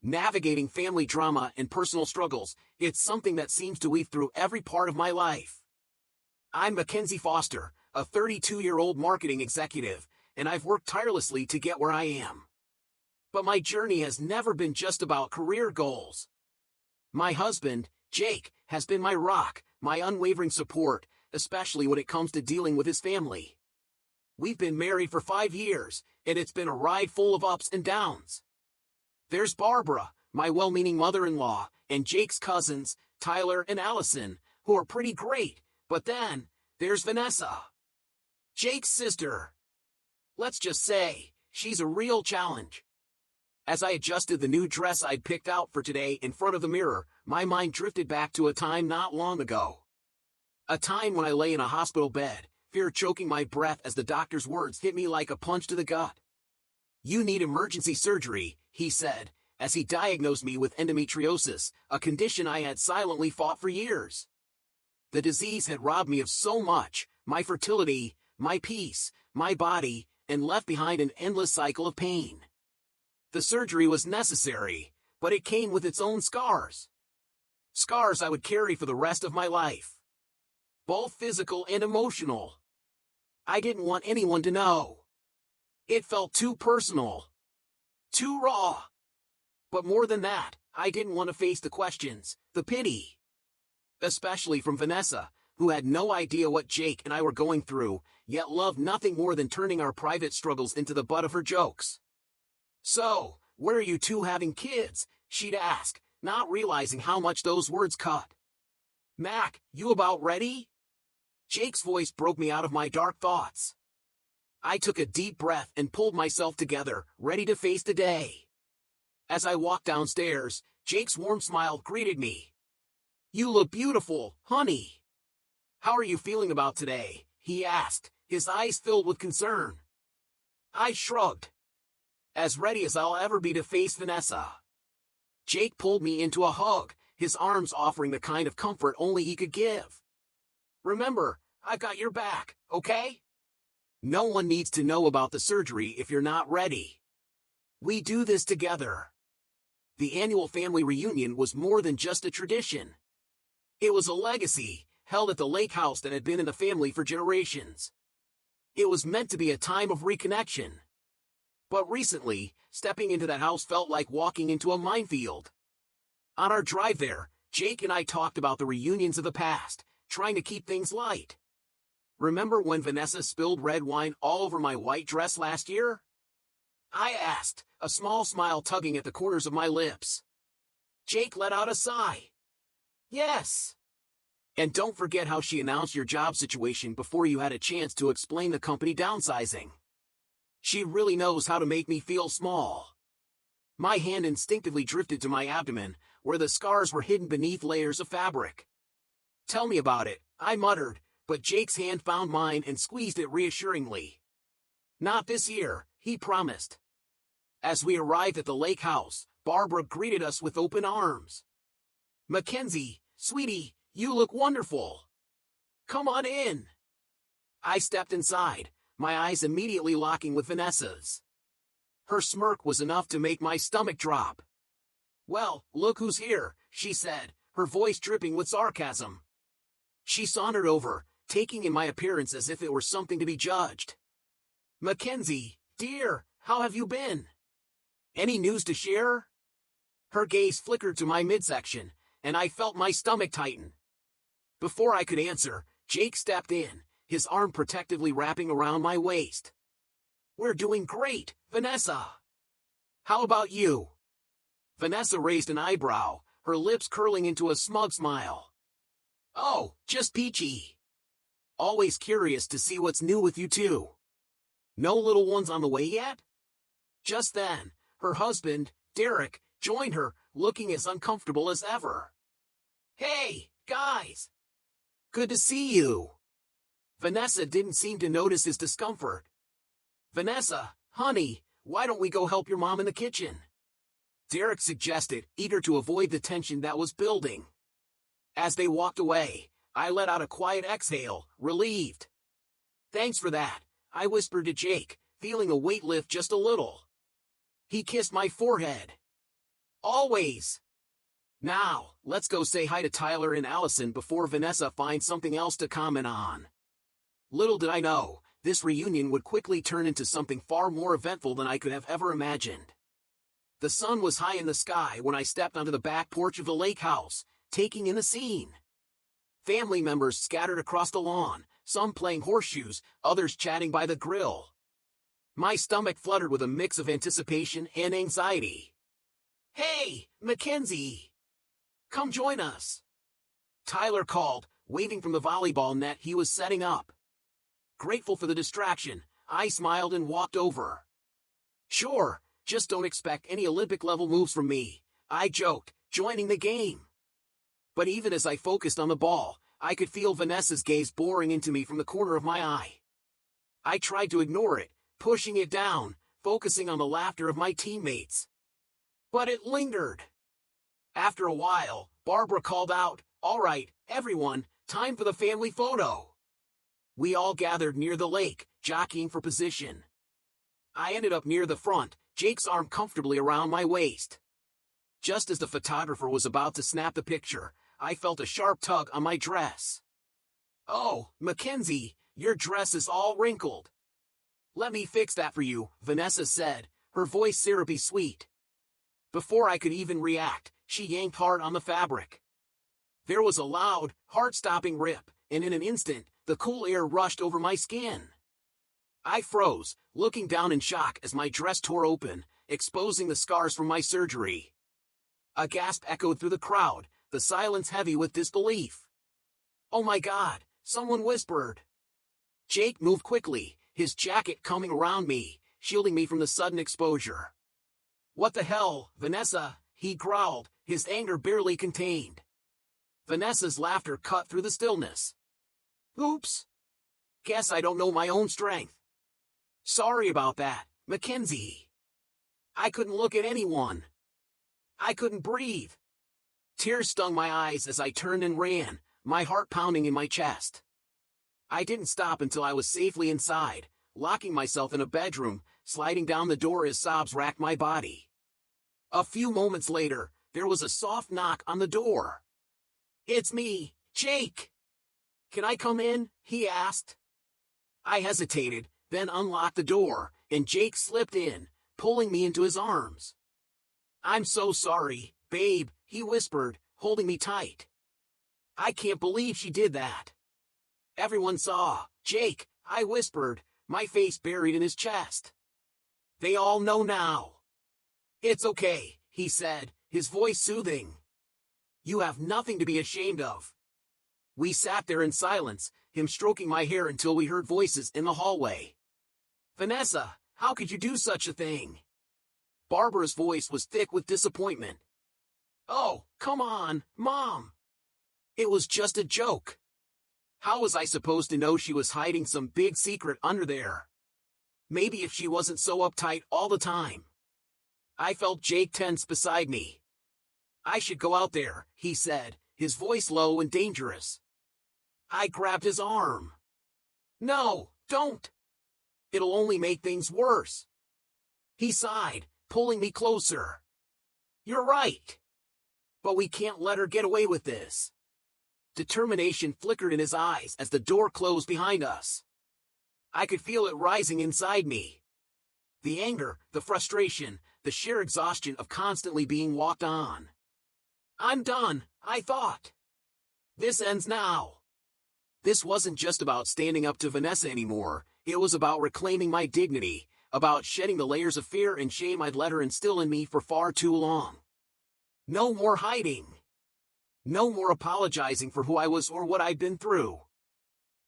Navigating family drama and personal struggles, it's something that seems to weave through every part of my life. I'm Mackenzie Foster, a 32-year-old marketing executive, and I've worked tirelessly to get where I am. But my journey has never been just about career goals. My husband, Jake, has been my rock, my unwavering support, especially when it comes to dealing with his family. We've been married for 5 years, and it's been a ride full of ups and downs. There's Barbara, my well-meaning mother-in-law, and Jake's cousins, Tyler and Allison, who are pretty great, but then, there's Vanessa, Jake's sister. Let's just say, she's a real challenge. As I adjusted the new dress I'd picked out for today in front of the mirror, my mind drifted back to a time not long ago. A time when I lay in a hospital bed, fear choking my breath as the doctor's words hit me like a punch to the gut. "You need emergency surgery," he said, as he diagnosed me with endometriosis, a condition I had silently fought for years. The disease had robbed me of so much, my fertility, my peace, my body, and left behind an endless cycle of pain. The surgery was necessary, but it came with its own scars. Scars I would carry for the rest of my life. Both physical and emotional. I didn't want anyone to know. It felt too personal. Too raw. But more than that, I didn't want to face the questions, the pity. Especially from Vanessa, who had no idea what Jake and I were going through, yet loved nothing more than turning our private struggles into the butt of her jokes. "So, where are you two having kids?" she'd ask, not realizing how much those words cut. "Mac, you about ready?" Jake's voice broke me out of my dark thoughts. I took a deep breath and pulled myself together, ready to face the day. As I walked downstairs, Jake's warm smile greeted me. "You look beautiful, honey. How are you feeling about today?" he asked, his eyes filled with concern. I shrugged. As ready as I'll ever be to face Vanessa. Jake pulled me into a hug, his arms offering the kind of comfort only he could give. "Remember, I've got your back, okay? No one needs to know about the surgery if you're not ready. We do this together." The annual family reunion was more than just a tradition. It was a legacy, held at the lake house that had been in the family for generations. It was meant to be a time of reconnection. But recently, stepping into that house felt like walking into a minefield. On our drive there, Jake and I talked about the reunions of the past, trying to keep things light. "Remember when Vanessa spilled red wine all over my white dress last year?" I asked, a small smile tugging at the corners of my lips. Jake let out a sigh. "Yes. And don't forget how she announced your job situation before you had a chance to explain the company downsizing. She really knows how to make me feel small." My hand instinctively drifted to my abdomen, where the scars were hidden beneath layers of fabric. "Tell me about it," I muttered, but Jake's hand found mine and squeezed it reassuringly. "Not this year," he promised. As we arrived at the lake house, Barbara greeted us with open arms. "Mackenzie, sweetie, you look wonderful. Come on in." I stepped inside, my eyes immediately locking with Vanessa's. Her smirk was enough to make my stomach drop. "Well, look who's here," she said, her voice dripping with sarcasm. She sauntered over, taking in my appearance as if it were something to be judged. "Mackenzie, dear, how have you been? Any news to share?" Her gaze flickered to my midsection, and I felt my stomach tighten. Before I could answer, Jake stepped in, his arm protectively wrapping around my waist. "We're doing great, Vanessa. How about you?" Vanessa raised an eyebrow, her lips curling into a smug smile. "Oh, just peachy. Always curious to see what's new with you two. No little ones on the way yet?" Just then, her husband, Derek, joined her, looking as uncomfortable as ever. "Hey, guys. Good to see you." Vanessa didn't seem to notice his discomfort. "Vanessa, honey, why don't we go help your mom in the kitchen?" Derek suggested, eager to avoid the tension that was building. As they walked away, I let out a quiet exhale, relieved. "Thanks for that," I whispered to Jake, feeling a weight lift just a little. He kissed my forehead. Always. Now, let's go say hi to Tyler and Allison before Vanessa finds something else to comment on. Little did I know, this reunion would quickly turn into something far more eventful than I could have ever imagined. The sun was high in the sky when I stepped onto the back porch of the lake house, taking in the scene. Family members scattered across the lawn, some playing horseshoes, others chatting by the grill. My stomach fluttered with a mix of anticipation and anxiety. "Hey, Mackenzie! Come join us!" Tyler called, waving from the volleyball net he was setting up. Grateful for the distraction, I smiled and walked over. "Sure, just don't expect any Olympic-level moves from me," I joked, joining the game. But even as I focused on the ball, I could feel Vanessa's gaze boring into me from the corner of my eye. I tried to ignore it, pushing it down, focusing on the laughter of my teammates. But it lingered. After a while, Barbara called out, "All right, everyone, time for the family photo." We all gathered near the lake, jockeying for position. I ended up near the front, Jake's arm comfortably around my waist. Just as the photographer was about to snap the picture, I felt a sharp tug on my dress. "Oh, Mackenzie, your dress is all wrinkled." "Let me fix that for you," Vanessa said, her voice syrupy sweet. Before I could even react, she yanked hard on the fabric. There was a loud, heart-stopping rip, and in an instant, the cool air rushed over my skin. I froze, looking down in shock as my dress tore open, exposing the scars from my surgery. A gasp echoed through the crowd, the silence heavy with disbelief. "Oh my God," someone whispered. Jake moved quickly, his jacket coming around me, shielding me from the sudden exposure. "What the hell, Vanessa?" he growled, his anger barely contained. Vanessa's laughter cut through the stillness. "Oops. Guess I don't know my own strength. Sorry about that, Mackenzie. I couldn't look at anyone. I couldn't breathe." Tears stung my eyes as I turned and ran, my heart pounding in my chest. I didn't stop until I was safely inside, locking myself in a bedroom, sliding down the door as sobs racked my body. A few moments later, there was a soft knock on the door. "It's me, Jake. Can I come in?" he asked. I hesitated, then unlocked the door, and Jake slipped in, pulling me into his arms. "I'm so sorry, babe," he whispered, holding me tight. "I can't believe she did that." "Everyone saw, Jake," I whispered, my face buried in his chest. "They all know now." "It's okay," he said, his voice soothing. "You have nothing to be ashamed of." We sat there in silence, him stroking my hair until we heard voices in the hallway. "Vanessa, how could you do such a thing?" Barbara's voice was thick with disappointment. "Oh, come on, Mom. It was just a joke." How was I supposed to know she was hiding some big secret under there? Maybe if she wasn't so uptight all the time. I felt Jake tense beside me. "I should go out there," he said, his voice low and dangerous. I grabbed his arm. "No, don't. It'll only make things worse." He sighed, pulling me closer. "You're right. But we can't let her get away with this." Determination flickered in his eyes as the door closed behind us. I could feel it rising inside me. The anger, the frustration, the sheer exhaustion of constantly being walked on. "I'm done," I thought. "This ends now." This wasn't just about standing up to Vanessa anymore, it was about reclaiming my dignity, about shedding the layers of fear and shame I'd let her instill in me for far too long. No more hiding. No more apologizing for who I was or what I'd been through.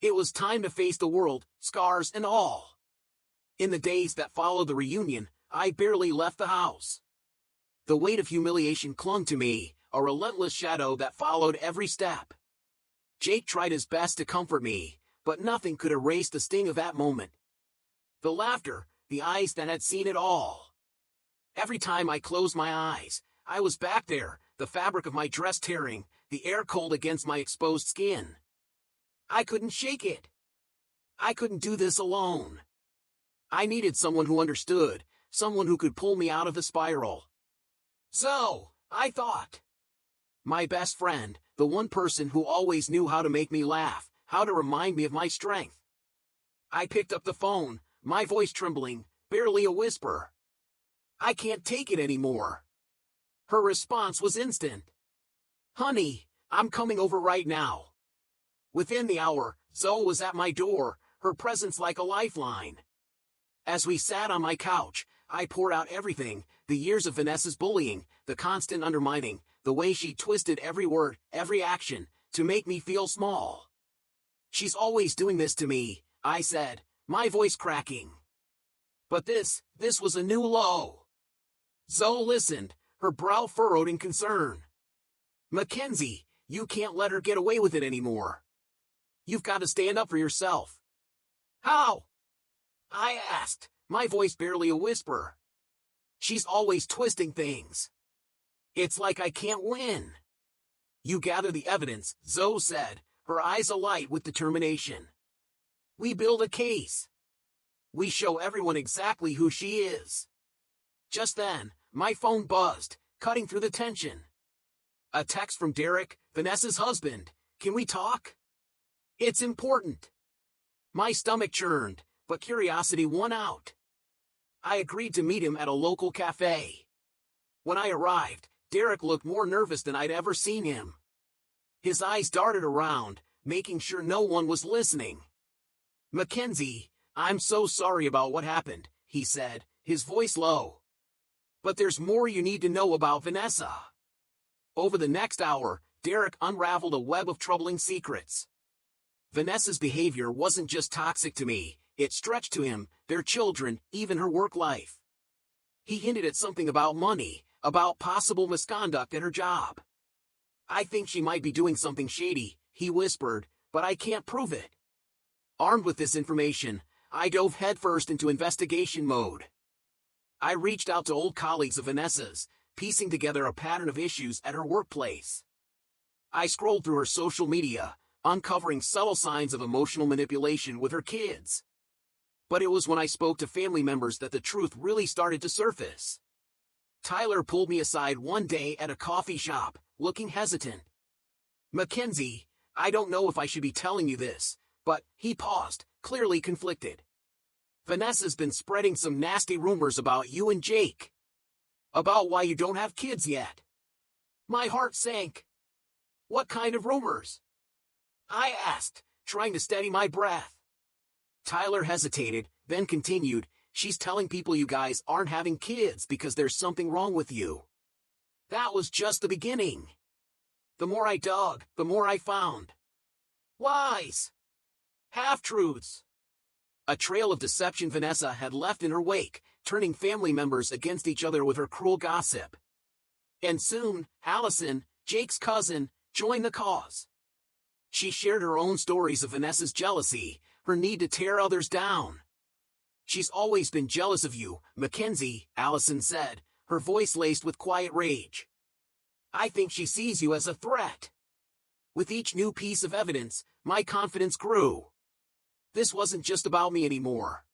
It was time to face the world, scars and all. In the days that followed the reunion, I barely left the house. The weight of humiliation clung to me, a relentless shadow that followed every step. Jake tried his best to comfort me, but nothing could erase the sting of that moment. The laughter, the eyes that had seen it all. Every time I closed my eyes, I was back there, the fabric of my dress tearing, the air cold against my exposed skin. I couldn't shake it. I couldn't do this alone. I needed someone who understood, someone who could pull me out of the spiral. So, I thought. My best friend, the one person who always knew how to make me laugh, how to remind me of my strength. I picked up the phone, my voice trembling, barely a whisper. I can't take it anymore. Her response was instant. Honey, I'm coming over right now. Within the hour, Zoe was at my door, her presence like a lifeline. As we sat on my couch, I poured out everything, the years of Vanessa's bullying, the constant undermining, the way she twisted every word, every action, to make me feel small. She's always doing this to me, I said, my voice cracking. But this was a new low. Zoe listened, her brow furrowed in concern. Mackenzie, you can't let her get away with it anymore. You've got to stand up for yourself. How? I asked, my voice barely a whisper. She's always twisting things. It's like I can't win. You gather the evidence, Zoe said, her eyes alight with determination. We build a case. We show everyone exactly who she is. Just then, my phone buzzed, cutting through the tension. A text from Derek, Vanessa's husband. Can we talk? It's important. My stomach churned, but curiosity won out. I agreed to meet him at a local cafe. When I arrived, Derek looked more nervous than I'd ever seen him. His eyes darted around, making sure no one was listening. Mackenzie, I'm so sorry about what happened, he said, his voice low. But there's more you need to know about Vanessa. Over the next hour, Derek unraveled a web of troubling secrets. Vanessa's behavior wasn't just toxic to me, it stretched to him, their children, even her work life. He hinted at something about money, about possible misconduct at her job. I think she might be doing something shady, he whispered, but I can't prove it. Armed with this information, I dove headfirst into investigation mode. I reached out to old colleagues of Vanessa's, piecing together a pattern of issues at her workplace. I scrolled through her social media, uncovering subtle signs of emotional manipulation with her kids. But it was when I spoke to family members that the truth really started to surface. Tyler pulled me aside one day at a coffee shop, looking hesitant. Mackenzie, I don't know if I should be telling you this, but he paused, clearly conflicted. Vanessa's been spreading some nasty rumors about you and Jake. About why you don't have kids yet. My heart sank. What kind of rumors? I asked, trying to steady my breath. Tyler hesitated, then continued, she's telling people you guys aren't having kids because there's something wrong with you. That was just the beginning. The more I dug, the more I found. Lies. Half-truths. A trail of deception Vanessa had left in her wake, turning family members against each other with her cruel gossip. And soon, Allison, Jake's cousin, joined the cause. She shared her own stories of Vanessa's jealousy, her need to tear others down. She's always been jealous of you, Mackenzie, Allison said, her voice laced with quiet rage. I think she sees you as a threat. With each new piece of evidence, my confidence grew. This wasn't just about me anymore.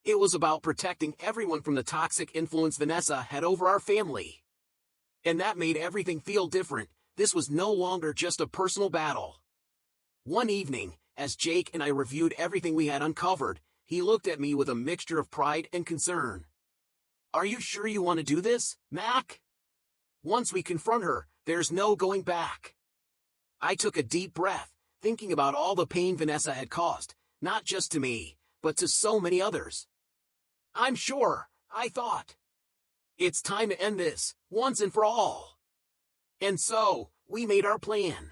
It was about protecting everyone from the toxic influence Vanessa had over our family. And that made everything feel different. This was no longer just a personal battle. One evening, as Jake and I reviewed everything we had uncovered, he looked at me with a mixture of pride and concern. Are you sure you want to do this, Mac? Once we confront her, there's no going back. I took a deep breath, thinking about all the pain Vanessa had caused, not just to me, but to so many others. I'm sure, I thought. It's time to end this, once and for all. And so, we made our plan.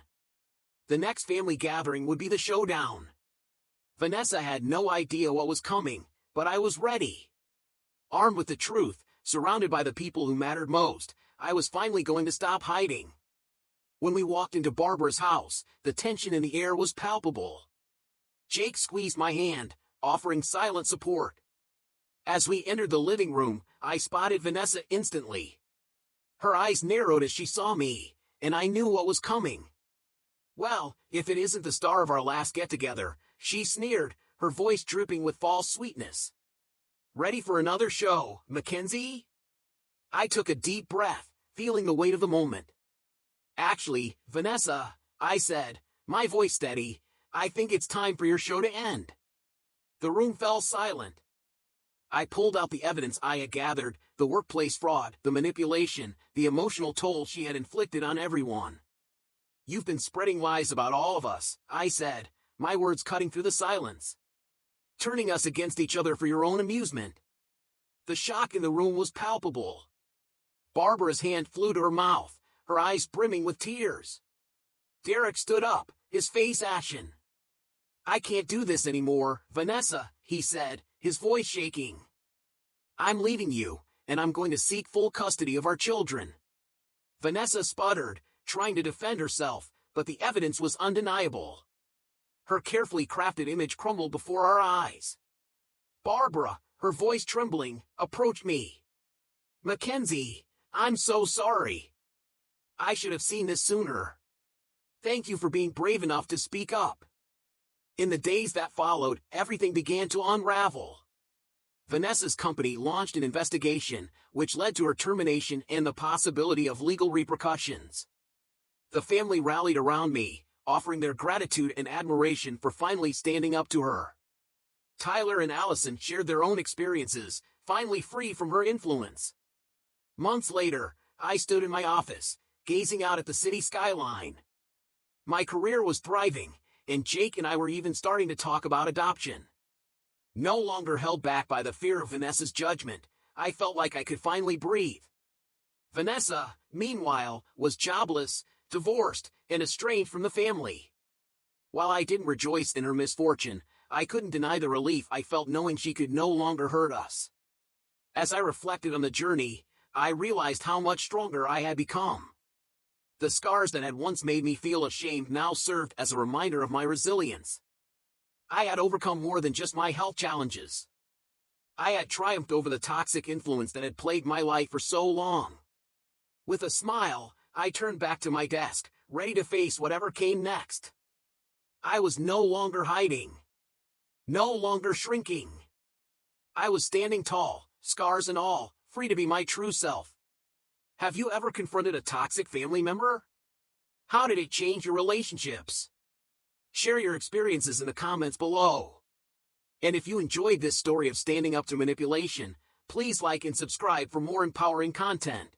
The next family gathering would be the showdown. Vanessa had no idea what was coming, but I was ready. Armed with the truth, surrounded by the people who mattered most, I was finally going to stop hiding. When we walked into Barbara's house, the tension in the air was palpable. Jake squeezed my hand, offering silent support. As we entered the living room, I spotted Vanessa instantly. Her eyes narrowed as she saw me, and I knew what was coming. Well, if it isn't the star of our last get-together, she sneered, her voice dripping with false sweetness. Ready for another show, Mackenzie? I took a deep breath, feeling the weight of the moment. "Actually, Vanessa," I said, my voice steady, "I think it's time for your show to end." The room fell silent. I pulled out the evidence I had gathered, the workplace fraud, the manipulation, the emotional toll she had inflicted on everyone. "You've been spreading lies about all of us," I said, my words cutting through the silence. "Turning us against each other for your own amusement." The shock in the room was palpable. Barbara's hand flew to her mouth, her eyes brimming with tears. Derek stood up, his face ashen. "I can't do this anymore, Vanessa," he said, his voice shaking. "I'm leaving you, and I'm going to seek full custody of our children." Vanessa sputtered, trying to defend herself, but the evidence was undeniable. Her carefully crafted image crumbled before our eyes. Barbara, her voice trembling, approached me. "Mackenzie, I'm so sorry. I should have seen this sooner. Thank you for being brave enough to speak up." In the days that followed, everything began to unravel. Vanessa's company launched an investigation, which led to her termination and the possibility of legal repercussions. The family rallied around me, offering their gratitude and admiration for finally standing up to her. Tyler and Allison shared their own experiences, finally free from her influence. Months later, I stood in my office, gazing out at the city skyline. My career was thriving, and Jake and I were even starting to talk about adoption. No longer held back by the fear of Vanessa's judgment, I felt like I could finally breathe. Vanessa, meanwhile, was jobless, divorced, and estranged from the family. While I didn't rejoice in her misfortune, I couldn't deny the relief I felt knowing she could no longer hurt us. As I reflected on the journey, I realized how much stronger I had become. The scars that had once made me feel ashamed now served as a reminder of my resilience. I had overcome more than just my health challenges. I had triumphed over the toxic influence that had plagued my life for so long. With a smile, I turned back to my desk, ready to face whatever came next. I was no longer hiding. No longer shrinking. I was standing tall, scars and all, free to be my true self. Have you ever confronted a toxic family member? How did it change your relationships? Share your experiences in the comments below. And if you enjoyed this story of standing up to manipulation, please like and subscribe for more empowering content.